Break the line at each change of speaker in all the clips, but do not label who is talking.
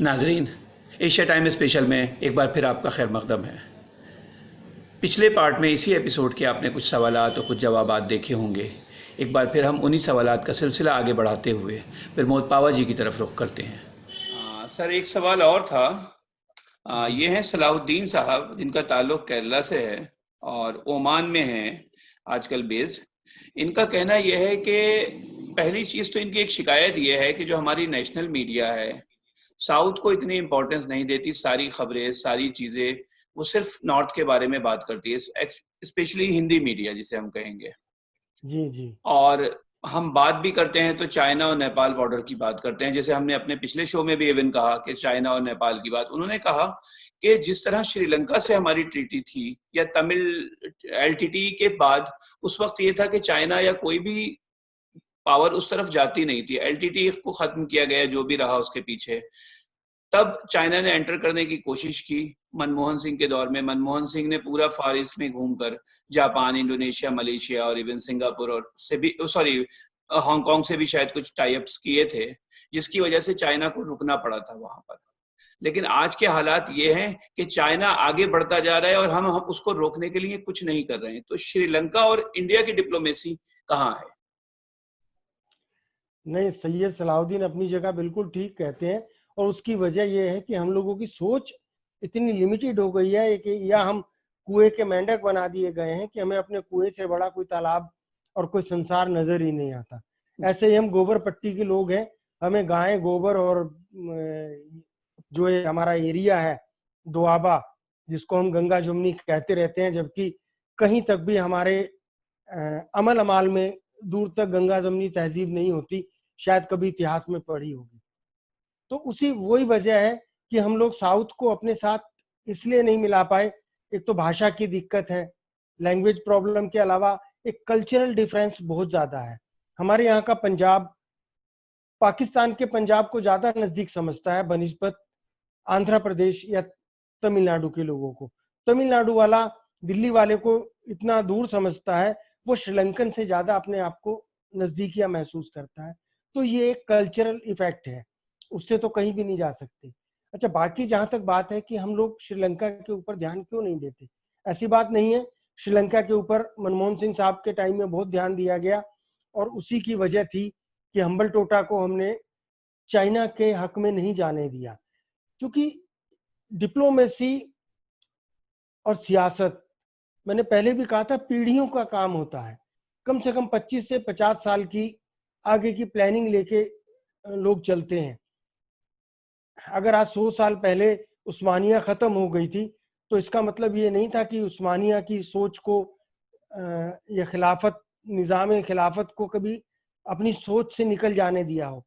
नाजरीन, Asia time special में एक बार फिर आपका खैर मकदम है। पिछले पार्ट में इसी एपिसोड के आपने कुछ सवालात और कुछ जवाबात देखे होंगे। एक बार फिर हम उन्हीं सवालात का सिलसिला आगे बढ़ाते हुए प्रमोद पावा जी की तरफ रुख करते हैं। सर, एक सवाल और था। ये हैं सलाहुद्दीन साहब, जिनका ताल्लुक केरला से है और ओमान में हैं आजकल बेस्ड। इनका कहना यह है कि पहली चीज़ तो इनकी एक शिकायत यह है कि जो हमारी नेशनल मीडिया है साउथ को इतनी इम्पोर्टेंस नहीं देती। सारी खबरें, सारी चीज़ें वो सिर्फ नॉर्थ के बारे में बात करती है, स्पेशली हिंदी मीडिया जिसे हम कहेंगे।
जी जी।
और हम बात भी करते हैं तो चाइना और नेपाल बॉर्डर की बात करते हैं, जैसे हमने अपने पिछले शो में भी इवन कहा कि चाइना और नेपाल की बात। उन्होंने कहा कि जिस तरह श्रीलंका से हमारी ट्रीटी थी या तमिल एलटीटी के बाद, उस वक्त ये था कि चाइना या कोई भी पावर उस तरफ जाती नहीं थी। एलटीटी को खत्म किया गया, जो भी रहा उसके पीछे। तब चाइना ने एंटर करने की कोशिश की मनमोहन सिंह के दौर में। मनमोहन सिंह ने पूरा फार ईस्ट में घूमकर जापान, इंडोनेशिया, मलेशिया और इवन सिंगापुर और से भी, सॉरी, हांगकांग से भी शायद कुछ टाई अप्स किए थे, जिसकी वजह से चाइना को रुकना पड़ा था वहां पर। लेकिन आज के हालात ये हैं कि चाइना आगे बढ़ता जा रहा है और हम उसको रोकने के लिए कुछ नहीं कर रहे हैं। तो श्रीलंका और इंडिया की डिप्लोमेसी कहाँ है?
नहीं, सैयद सलाहुद्दीन अपनी जगह बिल्कुल ठीक कहते हैं, और उसकी वजह यह है कि हम लोगों की सोच इतनी लिमिटेड हो गई है कि या हम कुएं के मेंढक बना दिए गए हैं कि हमें अपने कुएं से बड़ा कोई तालाब और कोई संसार नजर ही नहीं आता। ऐसे ही हम गोबर पट्टी के लोग हैं, हमें गाय गोबर और जो ये हमारा एरिया है दोआबा, जिसको हम गंगा जमुनी कहते रहते हैं, जबकि कहीं तक भी हमारे अमल अमाल में दूर तक गंगा जमुनी तहजीब नहीं होती, शायद कभी इतिहास में पढ़ी होगी। तो उसी वही वजह है कि हम लोग साउथ को अपने साथ इसलिए नहीं मिला पाए। एक तो भाषा की दिक्कत है, लैंग्वेज प्रॉब्लम के अलावा एक कल्चरल डिफरेंस बहुत ज्यादा है। हमारे यहाँ का पंजाब पाकिस्तान के पंजाब को ज्यादा नजदीक समझता है बनिस्बत आंध्र प्रदेश या तमिलनाडु के लोगों को। तमिलनाडु वाला दिल्ली वाले को इतना दूर समझता है, वो श्रीलंकन से ज्यादा अपने आप को नजदीकिया महसूस करता है। तो ये एक कल्चरल इफेक्ट है, उससे तो कहीं भी नहीं जा सकते। अच्छा, बाकी जहां तक बात है कि हम लोग श्रीलंका के ऊपर ध्यान क्यों नहीं देते, ऐसी बात नहीं है। श्रीलंका के ऊपर मनमोहन सिंह साहब के टाइम में बहुत ध्यान दिया गया, और उसी की वजह थी कि हम्बल टोटा को हमने चाइना के हक में नहीं जाने दिया। क्योंकि डिप्लोमेसी और सियासत, मैंने पहले भी कहा था, पीढ़ियों का काम होता है। कम से कम 25 से 50 साल की आगे की प्लानिंग लेके लोग चलते हैं। अगर आज 100 साल पहले उस्मानिया खत्म हो गई थी, तो इसका मतलब ये नहीं था कि उस्मानिया की सोच को या खिलाफत, निज़ाम खिलाफत को कभी अपनी सोच से निकल जाने दिया हो।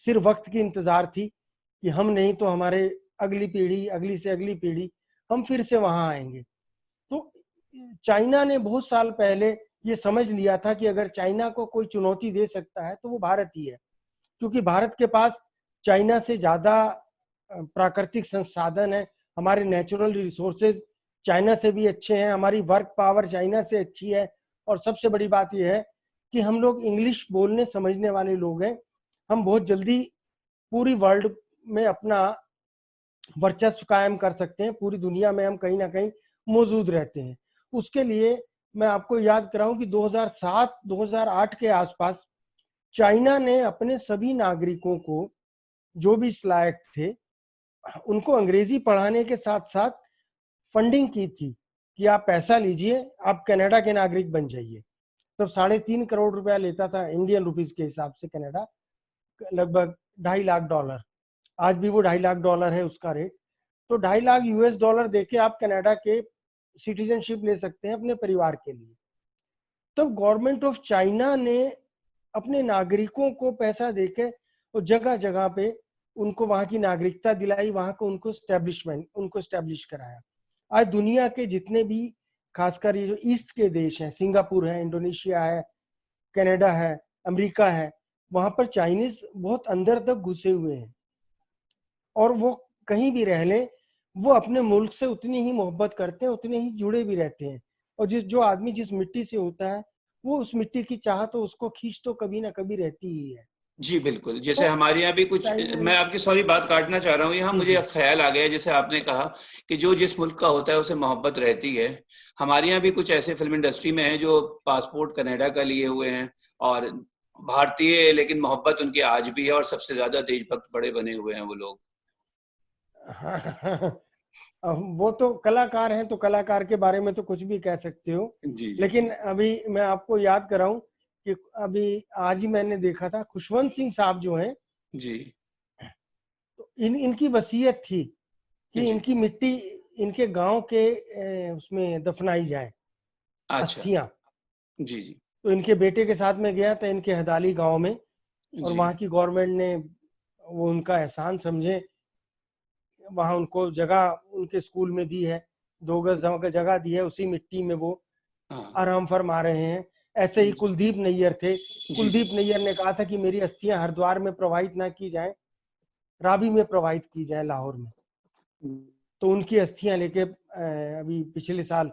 सिर्फ वक्त की इंतजार थी कि हम नहीं तो हमारे अगली पीढ़ी, अगली से अगली पीढ़ी, हम फिर से वहां आएंगे। तो चाइना ने बहुत साल पहले ये समझ लिया था कि अगर चाइना को कोई चुनौती दे सकता है तो वो भारत ही है, क्योंकि भारत के पास चाइना से ज्यादा प्राकृतिक संसाधन है, हमारे नेचुरल रिसोर्सेज चाइना से भी अच्छे हैं, हमारी वर्क पावर चाइना से अच्छी है, और सबसे बड़ी बात यह है कि हम लोग इंग्लिश बोलने समझने वाले लोग हैं। हम बहुत जल्दी पूरी वर्ल्ड में अपना वर्चस्व कायम कर सकते हैं, पूरी दुनिया में हम कहीं ना कहीं मौजूद रहते हैं। उसके लिए मैं आपको याद कराऊं कि 2007-2008 के आसपास चाइना ने अपने सभी नागरिकों को, जो भी इस लायक थे, उनको अंग्रेजी पढ़ाने के साथ साथ फंडिंग की थी कि आप पैसा लीजिए, आप कनाडा के नागरिक बन जाइए। तब 3.5 करोड़ रुपया लेता था इंडियन रुपीज के हिसाब से कनाडा, लगभग $2.5 लाख। आज भी वो $2.5 लाख है उसका रेट। तो $2.5 लाख देके आप कनाडा के सिटीजनशिप ले सकते हैं अपने परिवार के लिए। तो गवर्नमेंट ऑफ चाइना ने अपने नागरिकों को पैसा देके और जगह जगह पे उनको वहां की नागरिकता दिलाई, वहां को उनको स्टैब्लिश कराया। आज दुनिया के जितने भी, खासकर ये जो ईस्ट के देश हैं, सिंगापुर है, इंडोनेशिया है, कनाडा है, अमेरिका है, वहां पर चाइनीज बहुत अंदर तक घुसे हुए हैं, और वो कहीं भी रह लें, वो अपने मुल्क से उतनी ही मोहब्बत करते हैं, उतने ही जुड़े भी रहते हैं। और जो आदमी जिस मिट्टी से होता है, वो उस मिट्टी की चाह तो उसको खींच तो कभी ना कभी रहती ही है।
जी बिल्कुल, जैसे
तो
हमारे यहाँ भी कुछ, मैं आपकी सॉरी बात काटना चाह रहा हूँ, यहाँ मुझे ख्याल आ गया, जैसे आपने कहा कि जो जिस मुल्क का होता है उसे मोहब्बत रहती है। हमारे यहाँ भी कुछ ऐसे फिल्म इंडस्ट्री में हैं जो पासपोर्ट कनाडा का लिए हुए हैं और भारतीय, लेकिन मोहब्बत उनकी आज भी है और सबसे ज्यादा देशभक्त बड़े बने हुए हैं वो लोग।
हाँ, वो तो कलाकार हैं, तो कलाकार के बारे में तो कुछ भी कह सकते हो।
जी जी
लेकिन
जी
अभी मैं आपको याद कराऊं कि अभी आज ही मैंने देखा था, खुशवंत सिंह साहब जो हैं,
जी
तो इनकी वसीयत थी कि
जी।
इनकी मिट्टी इनके गांव के उसमें दफनाई जाए,
अच्छा।
अस्थियां।
जी जी
तो इनके बेटे के साथ में गया था इनके हदाली गांव में, और
जी।
वहां की गवर्नमेंट ने वो उनका एहसान समझे, वहां उनको जगह उनके स्कूल में दी है, 2 गज जगह दी है, उसी मिट्टी में वो
हाँ।
आराम फरमा रहे हैं। ऐसे ही कुलदीप नैयर थे।
जी जी।
कुलदीप नैयर ने कहा था कि मेरी अस्थियां हरिद्वार में प्रवाहित ना की जाए, रावी में प्रवाहित की जाए, लाहौर में। तो उनकी अस्थियां लेके अभी पिछले साल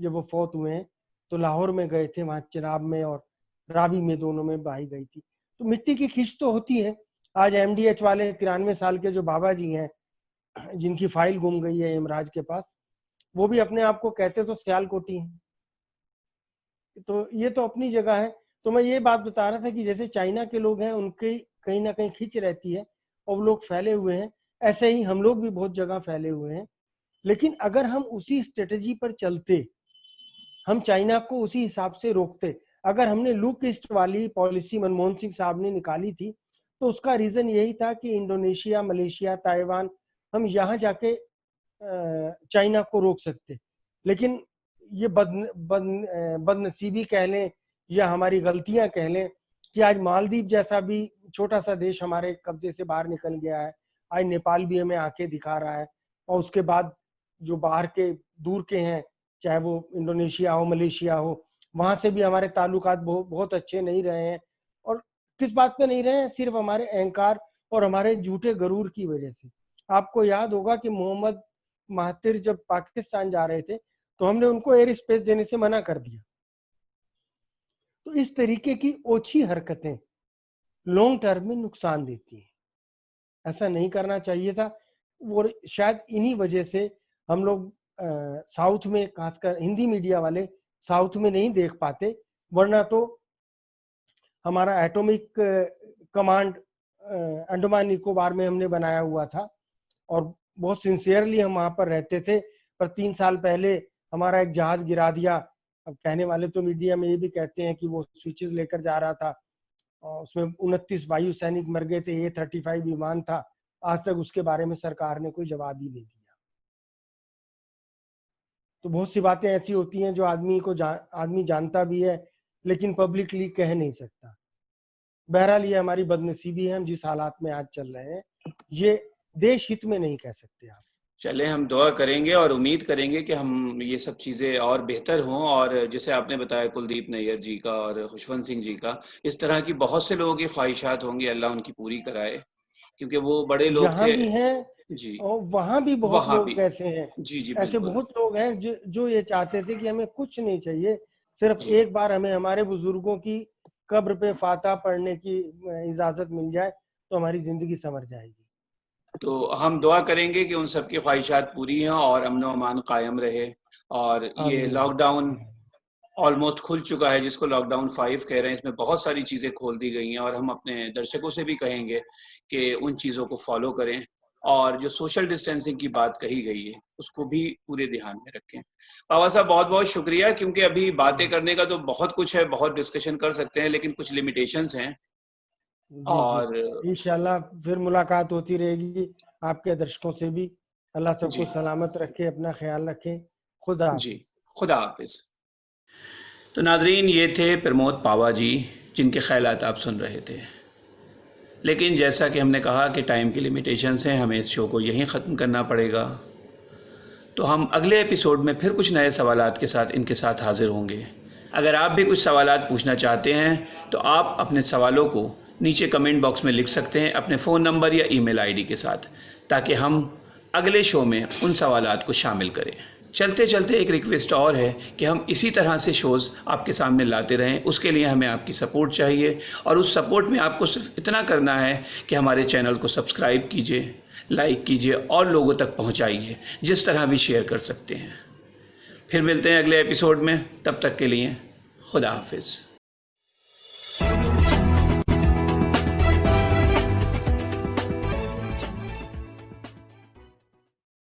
जब वो फौत हुए हैं, तो लाहौर में गए थे, वहां चिनाब में और रावी में, दोनों में बहाई गई थी। तो मिट्टी की खिंच तो होती है। आज एमडीएच वाले 93 साल के जो बाबा जी हैं, जिनकी फाइल गुम गई है इमराज के पास, वो भी अपने आप को कहते तो सियालकोटी हैं। तो ये तो अपनी जगह है। तो मैं ये बात बता रहा था कि जैसे चाइना के लोग हैं, उनकी कहीं ना कहीं खिंच रहती है और वो लोग फैले हुए हैं, ऐसे ही हम लोग भी बहुत जगह फैले हुए हैं। लेकिन अगर हम उसी स्ट्रेटजी पर चलते, हम चाइना को उसी हिसाब से रोकते, अगर हमने लुक ईस्ट वाली पॉलिसी मनमोहन सिंह साहब ने निकाली थी, तो उसका रीजन यही था कि इंडोनेशिया, मलेशिया, ताइवान, हम यहाँ जाके चाइना को रोक सकते। लेकिन ये बदनसीबी कह लें या हमारी गलतियां कह लें कि आज मालदीव जैसा भी छोटा सा देश हमारे कब्जे से बाहर निकल गया है। आज नेपाल भी हमें आंखें दिखा रहा है, और उसके बाद जो बाहर के दूर के हैं, चाहे वो इंडोनेशिया हो, मलेशिया हो, वहां से भी हमारे ताल्लुकात बहुत अच्छे नहीं रहे हैं। और किस बात पे नहीं रहे हैं? सिर्फ हमारे अहंकार और हमारे झूठे गरूर की वजह से। आपको याद होगा कि मोहम्मद महातिर जब पाकिस्तान जा रहे थे, तो हमने उनको एयर स्पेस देने से मना कर दिया। तो इस तरीके की ओछी हरकतें लॉन्ग टर्म में नुकसान देती हैं, ऐसा नहीं करना चाहिए था। और शायद इन्हीं वजह से हम लोग साउथ में, खासकर हिंदी मीडिया वाले साउथ में नहीं देख पाते, वरना तो हमारा एटॉमिक कमांड अंडमान निकोबार में हमने बनाया हुआ था, और बहुत सिंसियरली हम वहां पर रहते थे। पर 3 साल पहले हमारा एक जहाज गिरा दिया। अब कहने वाले तो मीडिया में ये भी कहते हैं कि वो स्विचेस लेकर जा रहा था, और उसमें 29 वायु सैनिक मर गए थे, A-35 विमान था। आज तक उसके बारे में सरकार ने कोई जवाब ही नहीं दिया। तो बहुत सी बातें ऐसी होती हैं जो आदमी जानता भी है, लेकिन पब्लिकली कह नहीं सकता। बहरहाल ये हमारी बदनसीबी है, हम जिस हालात में आज चल रहे हैं, ये देश हित में नहीं कह सकते आप।
चले, हम दुआ करेंगे और उम्मीद करेंगे कि हम ये सब चीज़ें और बेहतर हों। और जैसे आपने बताया कुलदीप नैयर जी का और खुशवंत सिंह जी का, इस तरह की बहुत से लोगों की ख्वाहिशात होंगी, अल्लाह उनकी पूरी कराए, क्योंकि वो बड़े लोग
जहां
थे।
भी हैं,
जी।
और वहां भी बहुत
वहाँ भी।
लोग ऐसे हैं।
जी जी
ऐसे
बिल्कुल।
बहुत लोग हैं जो ये चाहते थे कि हमें कुछ नहीं चाहिए, सिर्फ
जी।
एक बार हमें हमारे बुजुर्गों की कब्र पे फातहा पढ़ने की इजाजत मिल जाए, तो हमारी जिंदगी संवर जाएगी।
तो हम दुआ करेंगे कि उन सबकी ख्वाहिशात पूरी हों और अमन व अमान कायम रहे। और ये
आमीन।
लॉकडाउन ऑलमोस्ट खुल चुका है, जिसको लॉकडाउन 5 कह रहे हैं, इसमें बहुत सारी चीज़ें खोल दी गई हैं, और हम अपने दर्शकों से भी कहेंगे कि उन चीज़ों को फॉलो करें, और जो सोशल डिस्टेंसिंग की बात कही गई है उसको भी पूरे ध्यान में रखें। बाबा साहब बहुत बहुत शुक्रिया, क्योंकि अभी बातें करने का तो बहुत कुछ है, बहुत डिस्कशन कर सकते हैं, लेकिन कुछ लिमिटेशंस हैं।
जी जी,
और
इंशाल्लाह फिर मुलाकात होती रहेगी आपके दर्शकों से भी। अल्लाह सबको
जी
सलामत रखे, अपना ख्याल रखें। खुदा
जी,
हाफिज।
खुदा हाफिज। तो नाजरीन, ये थे प्रमोद पावा जी, जिनके ख्यालात आप सुन रहे थे। लेकिन जैसा कि हमने कहा कि टाइम की लिमिटेशंस हैं, हमें इस शो को यहीं ख़त्म करना पड़ेगा। तो हम अगले एपिसोड में फिर कुछ नए सवालात के साथ इनके साथ हाज़िर होंगे। अगर आप भी कुछ सवालात पूछना चाहते हैं तो आप अपने सवालों को नीचे कमेंट बॉक्स में लिख सकते हैं, अपने फ़ोन नंबर या ईमेल आईडी के साथ, ताकि हम अगले शो में उन सवालात को शामिल करें। चलते चलते एक रिक्वेस्ट और है कि हम इसी तरह से शोज़ आपके सामने लाते रहें। उसके लिए हमें आपकी सपोर्ट चाहिए, और उस सपोर्ट में आपको सिर्फ इतना करना है कि हमारे चैनल को सब्सक्राइब कीजिए, लाइक कीजिए और लोगों तक पहुंचाइए, जिस तरह भी शेयर कर सकते हैं। फिर मिलते हैं अगले एपिसोड में, तब तक के लिए खुदा हाफिज़।